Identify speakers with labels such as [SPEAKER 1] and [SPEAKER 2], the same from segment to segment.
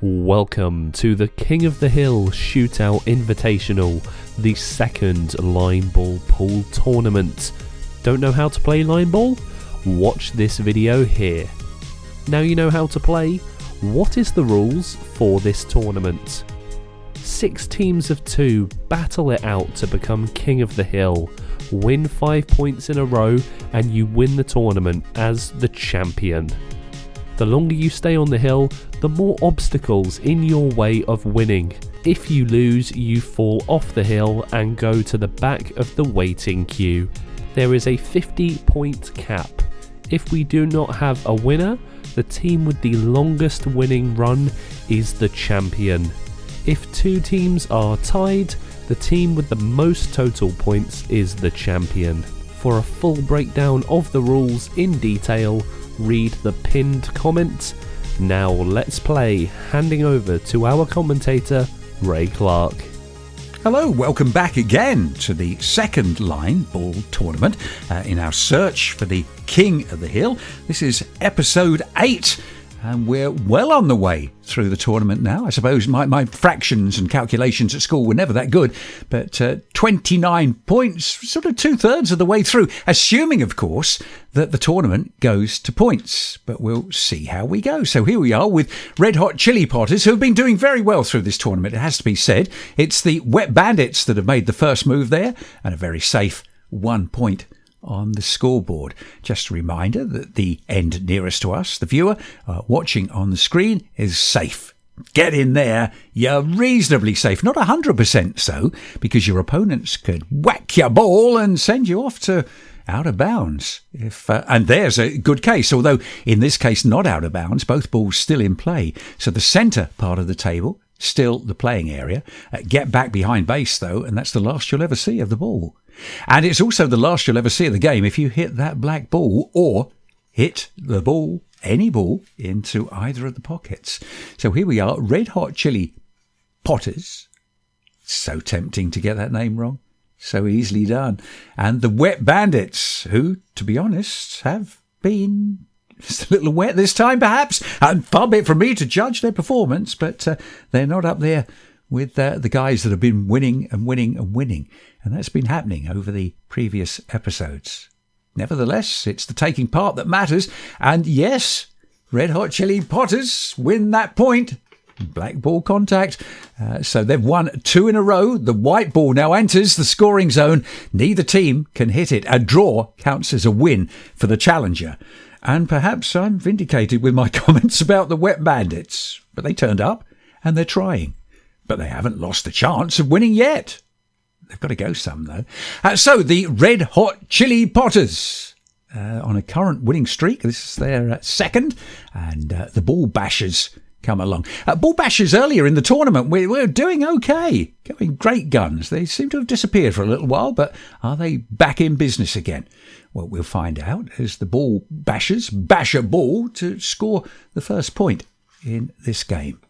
[SPEAKER 1] Welcome to the King of the Hill Shootout Invitational, the second line ball pool tournament. Don't know how to play line ball? Watch this video here. Now you know how to play, what is the rules for this tournament? 6 teams of 2 battle it out to become King of the Hill, win 5 points in a row, and you win the tournament as the champion. The longer you stay on the hill, the more obstacles in your way of winning. If you lose, you fall off the hill and go to the back of the waiting queue. There is a 50-point cap. If we do not have a winner, the team with the longest winning run is the champion. If 2 teams are tied, the team with the most total points is the champion. For a full breakdown of the rules in detail, read the pinned comment. Now let's play, handing over to our commentator, Ray Clark.
[SPEAKER 2] Hello, welcome back again to the second line ball tournament in our search for the King of the Hill. This is episode 8 and we're well on the way through the tournament now. I suppose my fractions and calculations at school were never that good, but 29 points, sort of 2/3 of the way through, assuming, of course, that the tournament goes to points. But we'll see how we go. So here we are with Red Hot Chili Potters, who have been doing very well through this tournament, it has to be said. It's the Wet Bandits that have made the first move there, and a very safe 1 point on the scoreboard. Just a reminder that the end nearest to us, the viewer, watching on the screen, is safe. Get in there, you're reasonably safe. Not 100% so, because your opponents could whack your ball and send you off to out of bounds. And there's a good case, although in this case not out of bounds, both balls still in play. So the centre part of the table, still the playing area. Get back behind base though, and that's the last you'll ever see of the ball. And it's also the last you'll ever see of the game if you hit that black ball or hit the ball, any ball, into either of the pockets. So here we are, Red Hot Chili Potters. So tempting to get that name wrong. So easily done. And the Wet Bandits, who, to be honest, have been just a little wet this time perhaps. And far be it from me to judge their performance, but they're not up there with the guys that have been winning and winning and winning. And that's been happening over the previous episodes. Nevertheless, it's the taking part that matters. And yes, Red Hot Chili Potters win that point. Black ball contact. So they've won 2 in a row. The white ball now enters the scoring zone. Neither team can hit it. A draw counts as a win for the challenger. And perhaps I'm vindicated with my comments about the Wet Bandits. But they turned up and they're trying. But they haven't lost the chance of winning yet. They've got to go some, though. So the Red Hot Chili Potters on a current winning streak. This is their second. And the Ball Bashers come along. Ball Bashers earlier in the tournament, we're doing okay. Going great guns. They seem to have disappeared for a little while, but are they back in business again? Well, we'll find out as the Ball Bashers bash a ball to score the first point in this game.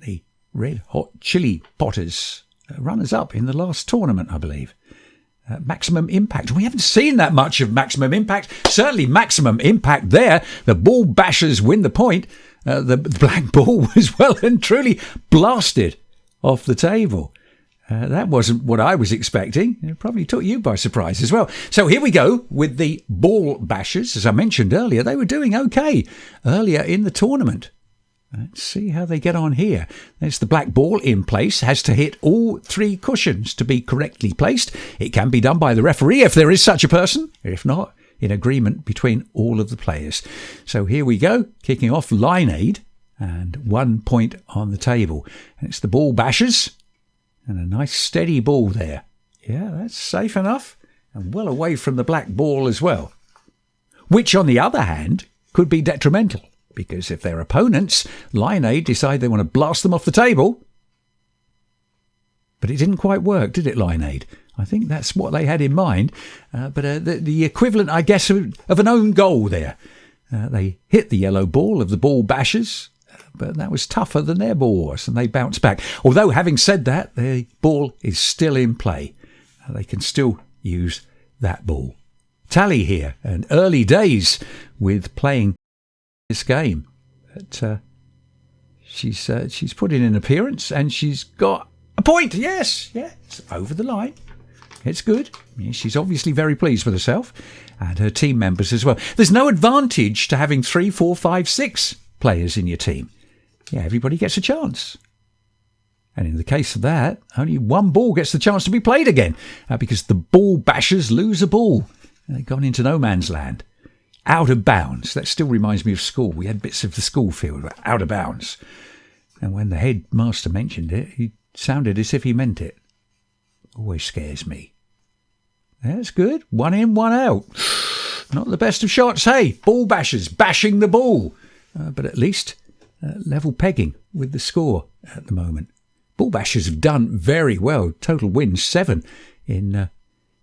[SPEAKER 2] The Red Hot Chili Potters, runners-up in the last tournament, I believe. Maximum Impact. We haven't seen that much of Maximum Impact. Certainly Maximum Impact there. The Ball Bashers win the point. The black ball was well and truly blasted off the table. That wasn't what I was expecting. It probably took you by surprise as well. So here we go with the Ball Bashers. As I mentioned earlier, they were doing okay earlier in the tournament. Let's see how they get on here. There's the black ball in place, has to hit all 3 cushions to be correctly placed. It can be done by the referee if there is such a person. If not, in agreement between all of the players. So here we go, kicking off line aid and 1 point on the table. And it's the Ball Bashers and a nice steady ball there. Yeah, that's safe enough and well away from the black ball as well. Which, on the other hand, could be detrimental. Because if their opponents, line aid, decide they want to blast them off the table. But it didn't quite work, did it, line aid? I think that's what they had in mind. But the equivalent, I guess, of an own goal there. They hit the yellow ball of the Ball Bashers, but that was tougher than their ball was, and they bounced back. Although, having said that, the ball is still in play. They can still use that ball. Tally here, and early days with playing this game. But She's put in an appearance and she's got a point. Yes, it's over the line. It's good. Yeah, she's obviously very pleased with herself and her team members as well. There's no advantage to having 3, 4, 5, 6 players in your team. Yeah, everybody gets a chance. And in the case of that, only one ball gets the chance to be played again because the ball bashers lose a ball. They've gone into no man's land. Out of bounds. That still reminds me of school. We had bits of the school field, but out of bounds. And when the headmaster mentioned it, he sounded as if he meant it. Always scares me. That's good. 1 in, 1 out. Not the best of shots. Hey, ball bashers bashing the ball. But at least level pegging with the score at the moment. Ball bashers have done very well. Total wins 7 in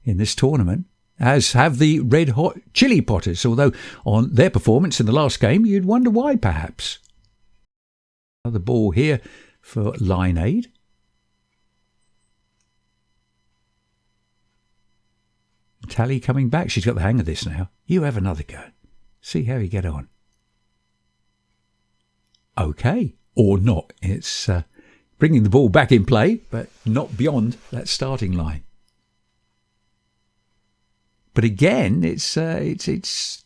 [SPEAKER 2] this tournament, as have the Red Hot Chili Potters, although on their performance in the last game, you'd wonder why, perhaps. Another ball here for Lineade. Tally coming back. She's got the hang of this now. You have another go. See how you get on. Okay, or not. It's bringing the ball back in play, but not beyond that starting line. But again, it's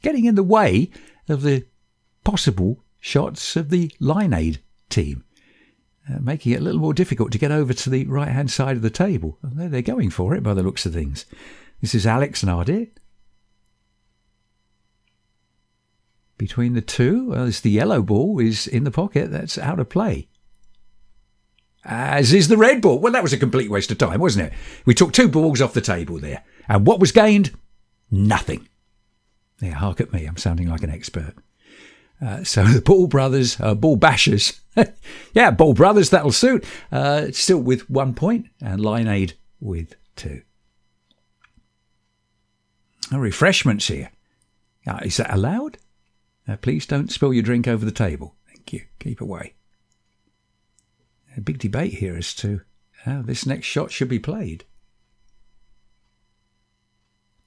[SPEAKER 2] getting in the way of the possible shots of the Lineade team, making it a little more difficult to get over to the right-hand side of the table. And they're going for it by the looks of things. This is Alex and Ardit. Between the two, as the yellow ball is in the pocket, that's out of play. As is the red ball. Well, that was a complete waste of time, wasn't it? We took 2 balls off the table there. And what was gained? Nothing. Yeah, hark at me. I'm sounding like an expert. So the Ball Brothers, Ball Bashers. Yeah, Ball Brothers, that'll suit. Still with 1 point. And Lineade with 2. Refreshments here. Is that allowed? Please don't spill your drink over the table. Thank you. Keep away. A big debate here as to how this next shot should be played.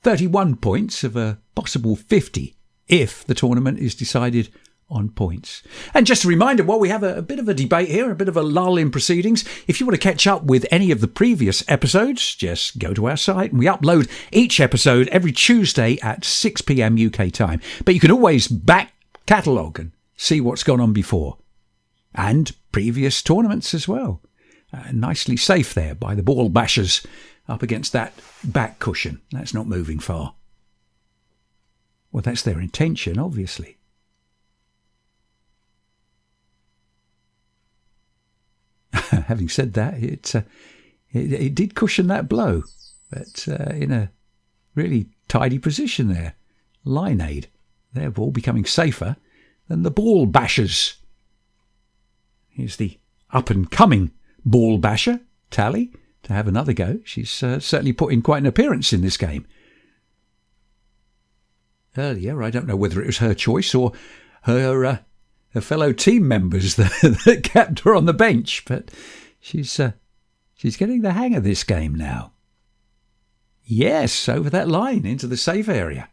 [SPEAKER 2] 31 points of a possible 50 if the tournament is decided on points. And just a reminder, while we have a bit of a debate here, a bit of a lull in proceedings, if you want to catch up with any of the previous episodes, just go to our site and we upload each episode every Tuesday at 6 p.m. UK time. But you can always back catalogue and see what's gone on before. And previous tournaments as well. Nicely safe there by the ball bashers up against that back cushion. That's not moving far. Well, that's their intention, obviously. Having said that, it did cushion that blow, but in a really tidy position there. Lineade, their ball becoming safer than the ball bashers. Here's the up-and-coming ball basher, Tally, to have another go. She's certainly put in quite an appearance in this game. Earlier, I don't know whether it was her choice or her fellow team members that kept her on the bench, but she's getting the hang of this game now. Yes, over that line into the safe area.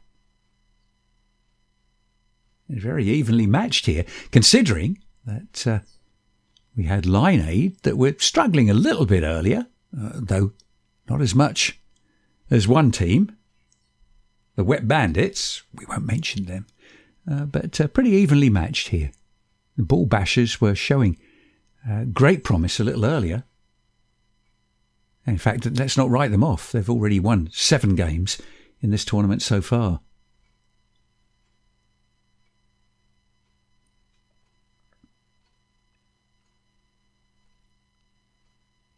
[SPEAKER 2] It's very evenly matched here, considering that we had Lineade that were struggling a little bit earlier, though not as much as one team. The Wet Bandits, we won't mention them, but pretty evenly matched here. The ball bashers were showing great promise a little earlier. In fact, let's not write them off. They've already won 7 games in this tournament so far.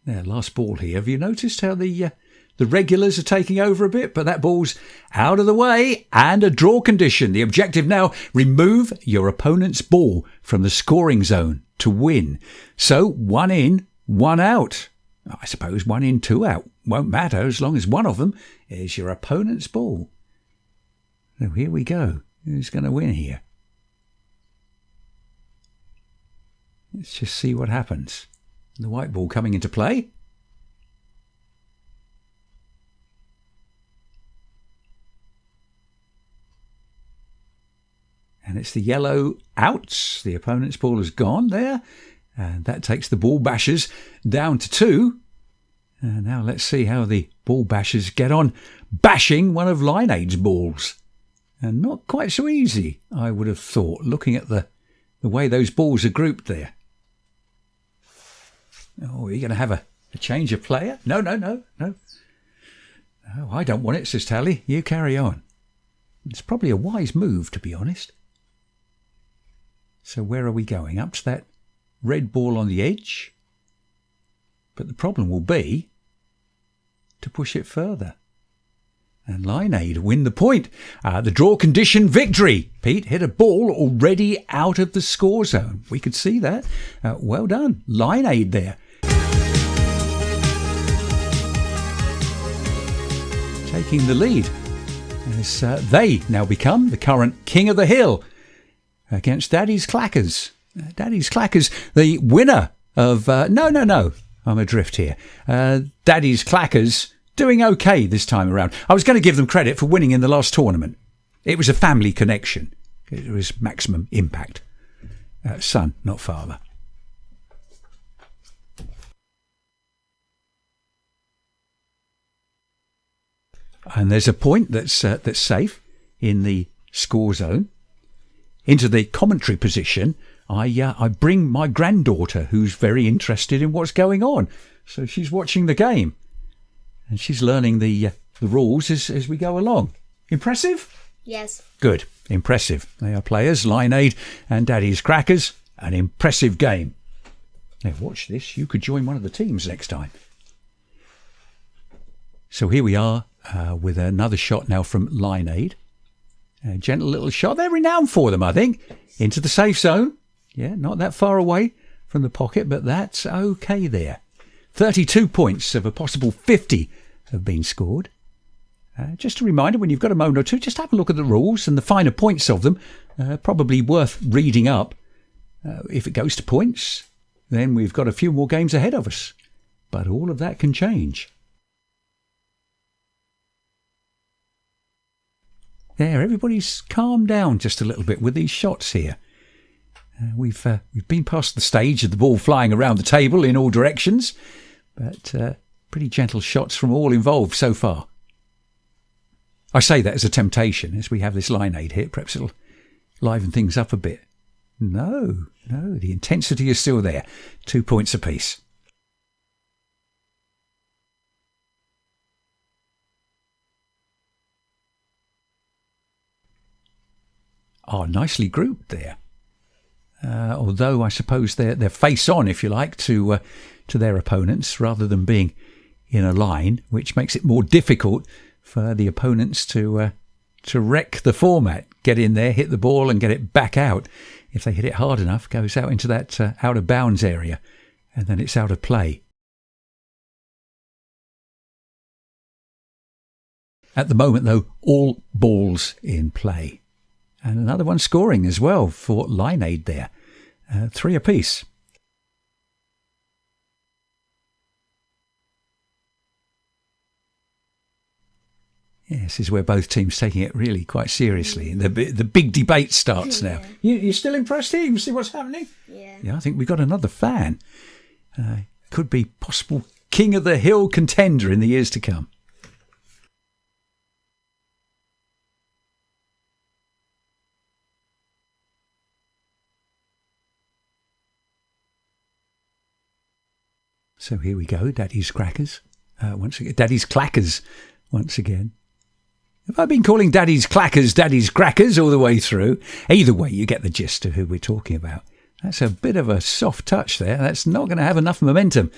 [SPEAKER 2] There, last ball here. Have you noticed how the regulars are taking over a bit? But that ball's out of the way and a draw condition. The objective now, remove your opponent's ball from the scoring zone to win. So 1 in, 1 out. I suppose 1 in, 2 out. Won't matter as long as one of them is your opponent's ball. So here we go. Who's going to win here? Let's just see what happens. The white ball coming into play. And it's the yellow outs. The opponent's ball has gone there. And that takes the ball bashers down to 2. And now let's see how the ball bashers get on bashing one of Lineade's balls. And not quite so easy, I would have thought, looking at the way those balls are grouped there. Oh, are you going to have a change of player? No. No, I don't want it, says Tally. You carry on. It's probably a wise move, to be honest. So where are we going? Up to that red ball on the edge? But the problem will be to push it further. And Lineade win the point. The draw condition victory. Pete hit a ball already out of the score zone. We could see that. Well done. Lineade there. Taking the lead as they now become the current King of the Hill against Daddy's Clackers. Daddy's Clackers, the winner of... No. I'm adrift here. Daddy's Clackers doing okay this time around. I was going to give them credit for winning in the last tournament. It was a family connection. It was maximum impact. Son, not father. And there's a point that's safe in the score zone. Into the commentary position, I bring my granddaughter, who's very interested in what's going on. So she's watching the game. And she's learning the rules as we go along. Impressive?
[SPEAKER 3] Yes.
[SPEAKER 2] Good. Impressive. They are players, Lineade and Daddy's Crackers. An impressive game. Now watch this. You could join one of the teams next time. So here we are with another shot now from Lineade. A gentle little shot. They're renowned for them, I think. Into the safe zone. Yeah, not that far away from the pocket, but that's okay there. 32 points of a possible 50 have been scored. Just a reminder, when you've got a moment or two, just have a look at the rules and the finer points of them. Probably worth reading up. If it goes to points, then we've got a few more games ahead of us. But all of that can change. There, everybody's calmed down just a little bit with these shots here. We've been past the stage of the ball flying around the table in all directions, but pretty gentle shots from all involved so far. I say that as a temptation, as we have this Lineade hit. Perhaps it'll liven things up a bit. No, the intensity is still there. 2 points apiece. Oh, nicely grouped there. Although I suppose they're face on, if you like, to their opponents rather than being in a line, which makes it more difficult for the opponents to wreck the format. Get in there, hit the ball, and get it back out. If they hit it hard enough, goes out into that out of bounds area, and then it's out of play. At the moment, though, all balls in play. And another one scoring as well for Lineade there. 3 apiece. Yeah, this is where both teams taking it really quite seriously. The big debate starts now. You're still impressed here? You can see what's happening? Yeah, I think we've got another fan. Could be possible King of the Hill contender in the years to come. So here we go, Daddy's Crackers. Once again, Daddy's Clackers once again. Have I been calling Daddy's Clackers Daddy's Crackers all the way through? Either way, you get the gist of who we're talking about. That's a bit of a soft touch there. That's not going to have enough momentum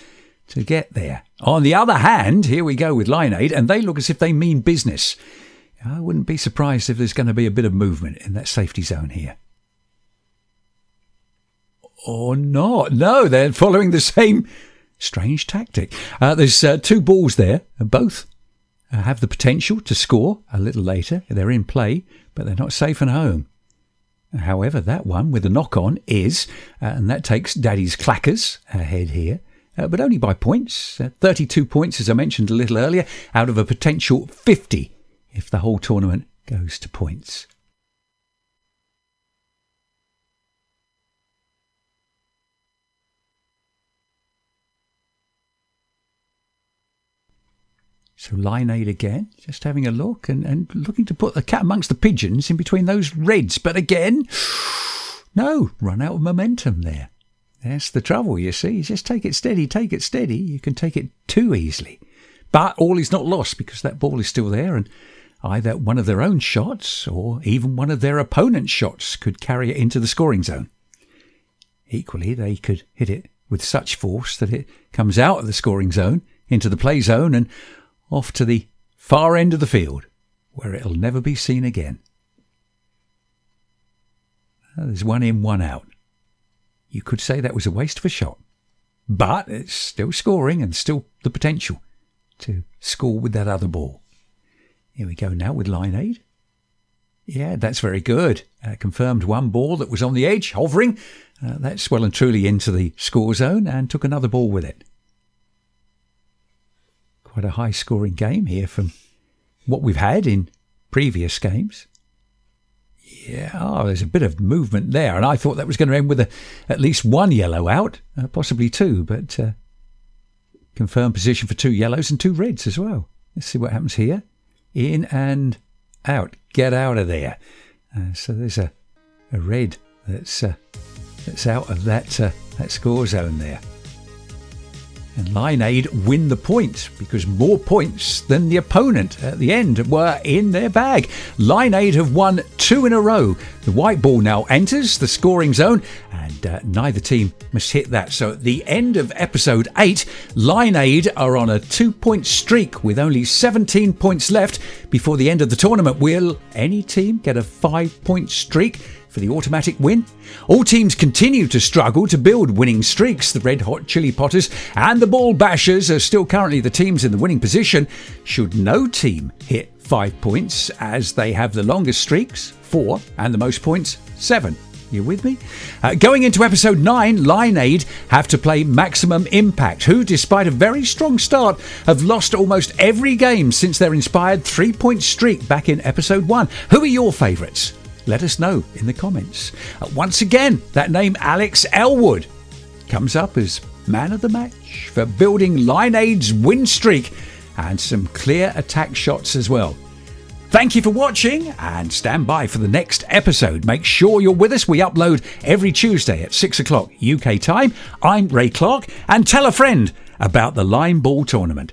[SPEAKER 2] to get there. On the other hand, here we go with Lineade, and they look as if they mean business. I wouldn't be surprised if there's going to be a bit of movement in that safety zone here. Or not. No, they're following the same strange tactic. There's 2 balls there, and both have the potential to score a little later. They're in play, but they're not safe and home. However, that one with the knock-on is, and that takes Daddy's Clackers ahead here, but only by points. 32 points, as I mentioned a little earlier, out of a potential 50 if the whole tournament goes to points. So Lineade again, just having a look and looking to put the cat amongst the pigeons in between those reds. But again, no, run out of momentum there. That's the trouble, you see. Just take it steady, take it steady. You can take it too easily. But all is not lost because that ball is still there, and either one of their own shots or even one of their opponent's shots could carry it into the scoring zone. Equally, they could hit it with such force that it comes out of the scoring zone, into the play zone and off to the far end of the field, where it'll never be seen again. There's one in, one out. You could say that was a waste of a shot, but it's still scoring and still the potential to score with that other ball. Here we go now with Lineade. Yeah, that's very good. Confirmed one ball that was on the edge, hovering. That's well and truly into the score zone and took another ball with it. Quite a high-scoring game here from what we've had in previous games. Yeah, there's a bit of movement there, and I thought that was going to end with at least one yellow out, possibly two, but confirmed position for two yellows and two reds as well. Let's see what happens here. In and out. Get out of there. So there's a red that's out of that score zone there. And Lineade win the point because more points than the opponent at the end were in their bag. Lineade have won 2 in a row. The white ball now enters the scoring zone and neither team must hit that. So at the end of episode 8, Lineade are on a 2-point streak with only 17 points left before the end of the tournament. Will any team get a 5-point streak for the automatic win? All teams continue to struggle to build winning streaks. The Red Hot Chili Potters and the Ball Bashers are still currently the teams in the winning position. Should no team hit 5 points, as they have the longest streaks, 4, and the most points, 7. You with me? Going into episode 9, Lineade have to play Maximum Impact, who, despite a very strong start, have lost almost every game since their inspired 3-point streak back in episode 1. Who are your favourites? Let us know in the comments. Once again, that name Alex Elwood comes up as man of the match for building Lineade's win streak and some clear attack shots as well. Thank you for watching and stand by for the next episode. Make sure you're with us. We upload every Tuesday at 6 o'clock UK time. I'm Ray Clark, and tell a friend about the Line Ball Tournament.